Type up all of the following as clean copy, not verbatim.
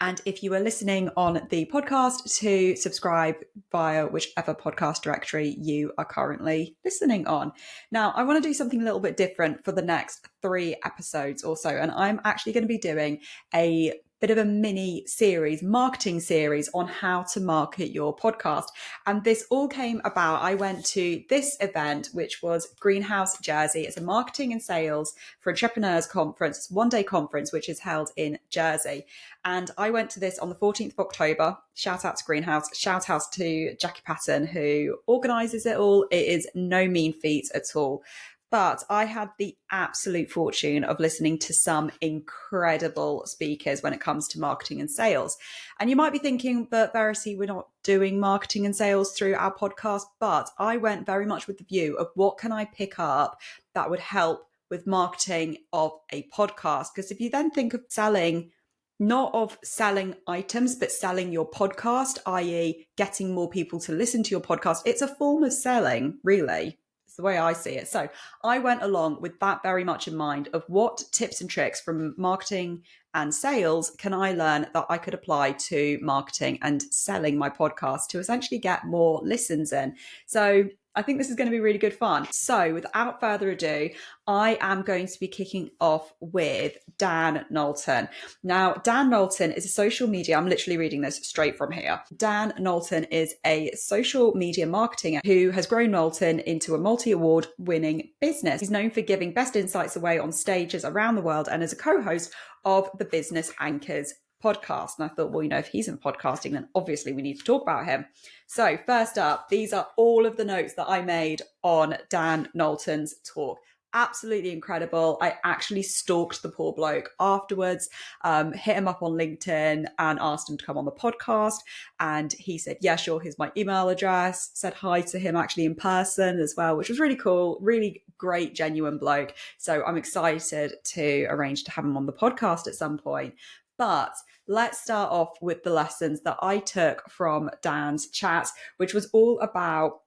And if you are listening on the podcast, to subscribe via whichever podcast directory you are currently listening on. Now, I want to do something a little bit different for the next 3 episodes or so. And I'm actually going to be doing a bit of a mini series, marketing series on how to market your podcast. And this all came about, I went to this event, which was Greenhouse Jersey. It's a marketing and sales for entrepreneurs conference. It's a 1-day conference, which is held in Jersey. And I went to this on the 14th of October. Shout out to Greenhouse. Shout out to Jackie Patton, who organises it all. It is no mean feat at all. But I had the absolute fortune of listening to some incredible speakers when it comes to marketing and sales. And you might be thinking, but Verity, we're not doing marketing and sales through our podcast. But I went very much with the view of what can I pick up that would help with marketing of a podcast? Because if you then think of selling, not of selling items, but selling your podcast, i.e. getting more people to listen to your podcast, it's a form of selling, really. It's the way I see it. So I went along with that very much in mind of what tips and tricks from marketing and sales can I learn that I could apply to marketing and selling my podcast to essentially get more listens in. So I think this is going to be really good fun. So without further ado, I am going to be kicking off with Dan Knowlton. Now, Dan Knowlton is a social media, I'm literally reading this straight from here. Dan Knowlton is a social media marketer who has grown Knowlton into a multi-award winning business. He's known for giving best insights away on stages around the world and as a co-host of the Business Anchors podcast. And I thought, well, if he's in podcasting, then obviously we need to talk about him. So first up, these are all of the notes that I made on Dan Knowlton's talk. Absolutely incredible. I actually stalked the poor bloke afterwards, hit him up on LinkedIn and asked him to come on the podcast. And he said, yeah, sure. Here's my email address, said hi to him actually in person as well, which was really cool. Really great, genuine bloke. So I'm excited to arrange to have him on the podcast at some point. But let's start off with the lessons that I took from Dan's chat, which was all about,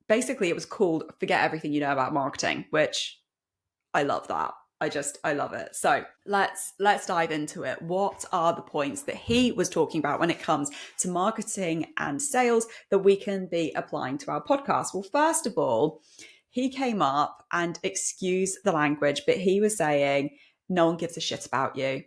basically it was called Forget Everything You Know About Marketing, which I love that. I love it. So let's dive into it. What are the points that he was talking about when it comes to marketing and sales that we can be applying to our podcast? Well, first of all, he came up and excuse the language, but he was saying, no one gives a shit about you.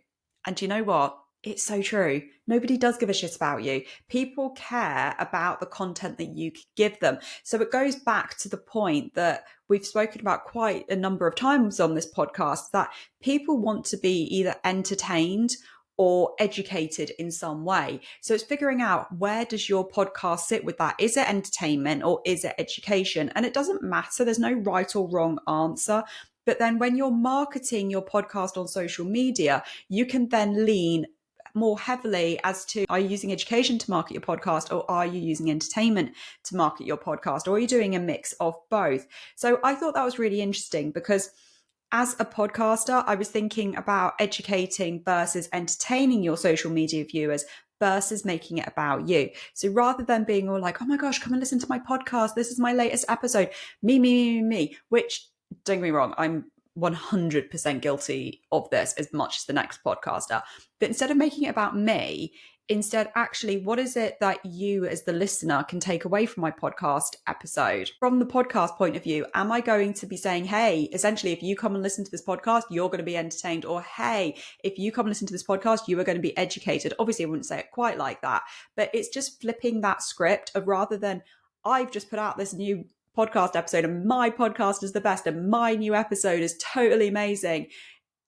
And you know what? It's so true. Nobody does give a shit about you. People care about the content that you give them. So it goes back to the point that we've spoken about quite a number of times on this podcast, that people want to be either entertained or educated in some way. So it's figuring out, where does your podcast sit with that? Is it entertainment or is it education? And it doesn't matter. There's no right or wrong answer. But then when you're marketing your podcast on social media, you can then lean more heavily as to, are you using education to market your podcast, or are you using entertainment to market your podcast, or are you doing a mix of both? So I thought that was really interesting, because as a podcaster, I was thinking about educating versus entertaining your social media viewers versus making it about you. So rather than being all like, oh my gosh, come and listen to my podcast, this is my latest episode, me, which, don't get me wrong, I'm 100% guilty of this as much as the next podcaster. But instead of making it about me, instead, actually, what is it that you as the listener can take away from my podcast episode? From the podcast point of view, am I going to be saying, hey, essentially, if you come and listen to this podcast, you're going to be entertained? Or, hey, if you come and listen to this podcast, you are going to be educated? Obviously, I wouldn't say it quite like that, but it's just flipping that script of, rather than, I've just put out this new podcast episode and my podcast is the best and my new episode is totally amazing,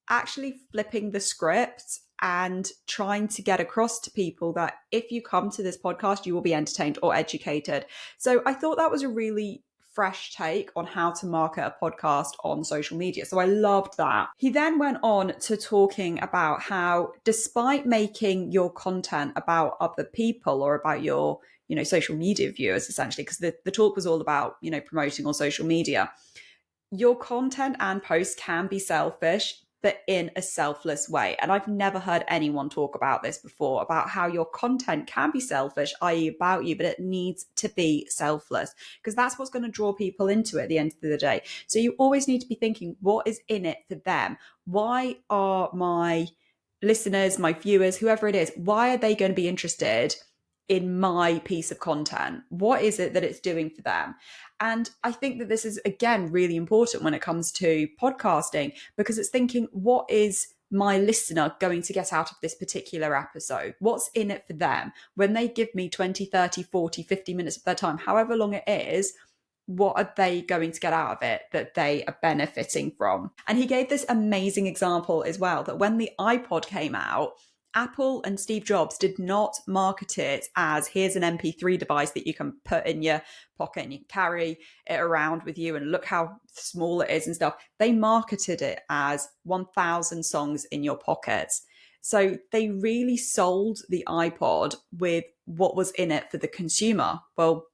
actually flipping the script and trying to get across to people that if you come to this podcast, you will be entertained or educated. So I thought that was a really fresh take on how to market a podcast on social media. So I loved that. He then went on to talking about how, despite making your content about other people or about your, social media viewers, essentially, because the talk was all about, promoting on social media, your content and posts can be selfish, but in a selfless way. And I've never heard anyone talk about this before, about how your content can be selfish, i.e. about you, but it needs to be selfless, because that's what's going to draw people into it at the end of the day. So you always need to be thinking, what is in it for them? Why are my listeners, my viewers, whoever it is, why are they going to be interested in my piece of content? What is it that it's doing for them? And I think that this is, again, really important when it comes to podcasting, because it's thinking, what is my listener going to get out of this particular episode? What's in it for them? When they give me 20, 30, 40, 50 minutes of their time, however long it is, what are they going to get out of it that they are benefiting from? And he gave this amazing example as well, that when the iPod came out, Apple and Steve Jobs did not market it as, here's an MP3 device that you can put in your pocket and you can carry it around with you and look how small it is and stuff. They marketed it as 1,000 songs in your pocket. So they really sold the iPod with what was in it for the consumer. Well,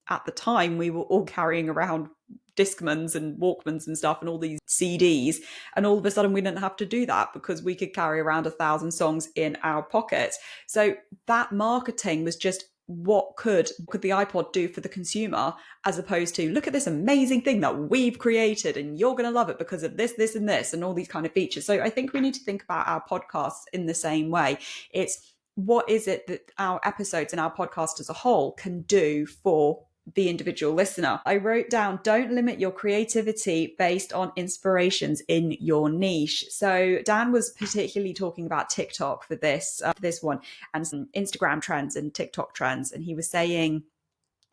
at the time, we were all carrying around Discmans and Walkmans and stuff and all these CDs. And all of a sudden we didn't have to do that because we could carry around 1,000 songs in our pocket. So that marketing was just, what could the iPod do for the consumer, as opposed to, look at this amazing thing that we've created and you're going to love it because of this, this, and this, and all these kind of features. So I think we need to think about our podcasts in the same way. It's, what is it that our episodes and our podcast as a whole can do for the individual listener? I wrote down, don't limit your creativity based on inspirations in your niche. So Dan was particularly talking about TikTok for this one, and some Instagram trends and TikTok trends. And he was saying,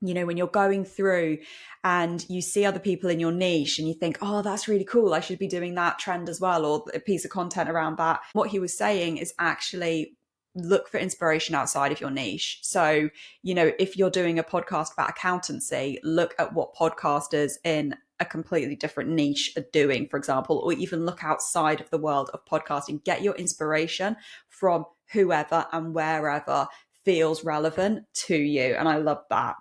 when you're going through and you see other people in your niche and you think, oh, that's really cool, I should be doing that trend as well, or a piece of content around that. What he was saying is actually look for inspiration outside of your niche. So, if you're doing a podcast about accountancy, look at what podcasters in a completely different niche are doing, for example, or even look outside of the world of podcasting. Get your inspiration from whoever and wherever feels relevant to you. And I love that.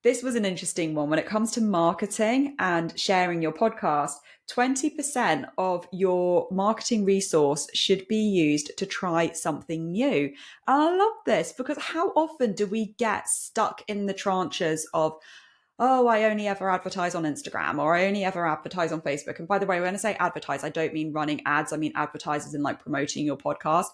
This was an interesting one. When it comes to marketing and sharing your podcast, 20% of your marketing resource should be used to try something new. And I love this, because how often do we get stuck in the tranches of, oh, I only ever advertise on Instagram, or I only ever advertise on Facebook. And by the way, when I say advertise, I don't mean running ads. I mean advertisers in like promoting your podcast.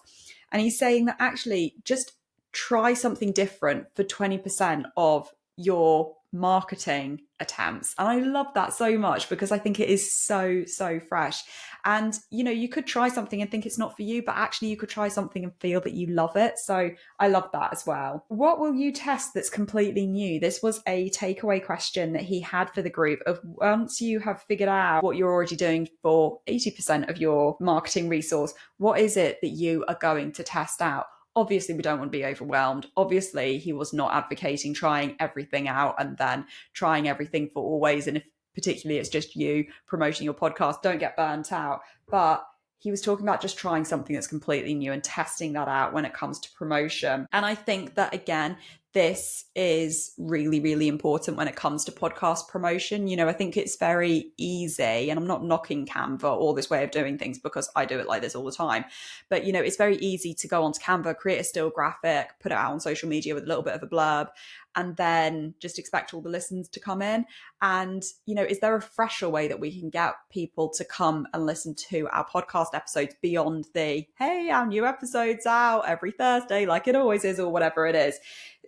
And he's saying that actually just try something different for 20% of your marketing attempts. And I love that so much, because I think it is so, so fresh. And, you could try something and think it's not for you, but actually you could try something and feel that you love it. So I love that as well. What will you test that's completely new? This was a takeaway question that he had for the group of, once you have figured out what you're already doing for 80% of your marketing resource, what is it that you are going to test out? Obviously, we don't want to be overwhelmed. Obviously, he was not advocating trying everything out and then trying everything for always. And if particularly it's just you promoting your podcast, don't get burnt out. But he was talking about just trying something that's completely new and testing that out when it comes to promotion. And I think that, again, this is really, really important when it comes to podcast promotion. I think it's very easy, and I'm not knocking Canva or this way of doing things, because I do it like this all the time. But, it's very easy to go onto Canva, create a still graphic, put it out on social media with a little bit of a blurb, and then just expect all the listens to come in. And, is there a fresher way that we can get people to come and listen to our podcast episodes beyond the, hey, our new episode's out every Thursday, like it always is, or whatever it is?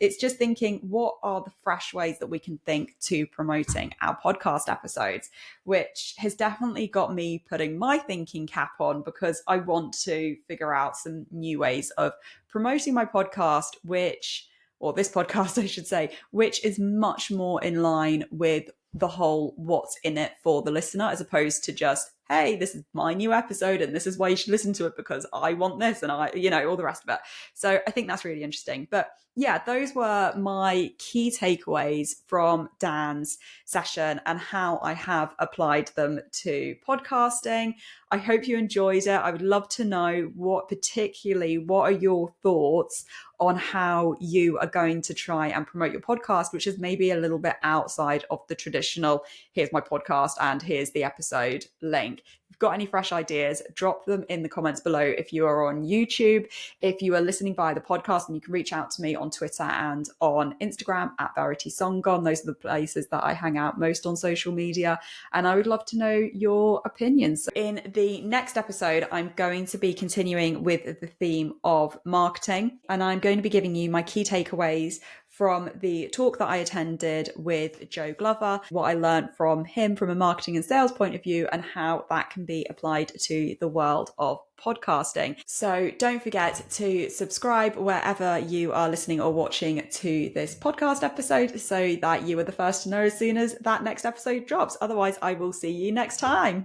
It's just thinking, what are the fresh ways that we can think to promoting our podcast episodes, which has definitely got me putting my thinking cap on, because I want to figure out some new ways of promoting my podcast, or this podcast, I should say, which is much more in line with the whole what's in it for the listener, as opposed to just, hey, this is my new episode and this is why you should listen to it because I want this, and all the rest of it. So I think that's really interesting. But yeah, those were my key takeaways from Dan's session and how I have applied them to podcasting. I hope you enjoyed it. I would love to know what are your thoughts on how you are going to try and promote your podcast, which is maybe a little bit outside of the traditional, here's my podcast and here's the episode link. you've got any fresh ideas, drop them in the comments below. If you are on YouTube, if you are listening via the podcast, and you can reach out to me on Twitter and on Instagram at VeritySongon. Those are the places that I hang out most on social media. And I would love to know your opinions. In the next episode, I'm going to be continuing with the theme of marketing, and I'm going to be giving you my key takeaways from the talk that I attended with Joe Glover, what I learned from him from a marketing and sales point of view, and how that can be applied to the world of podcasting. So don't forget to subscribe wherever you are listening or watching to this podcast episode, so that you are the first to know as soon as that next episode drops. Otherwise, I will see you next time.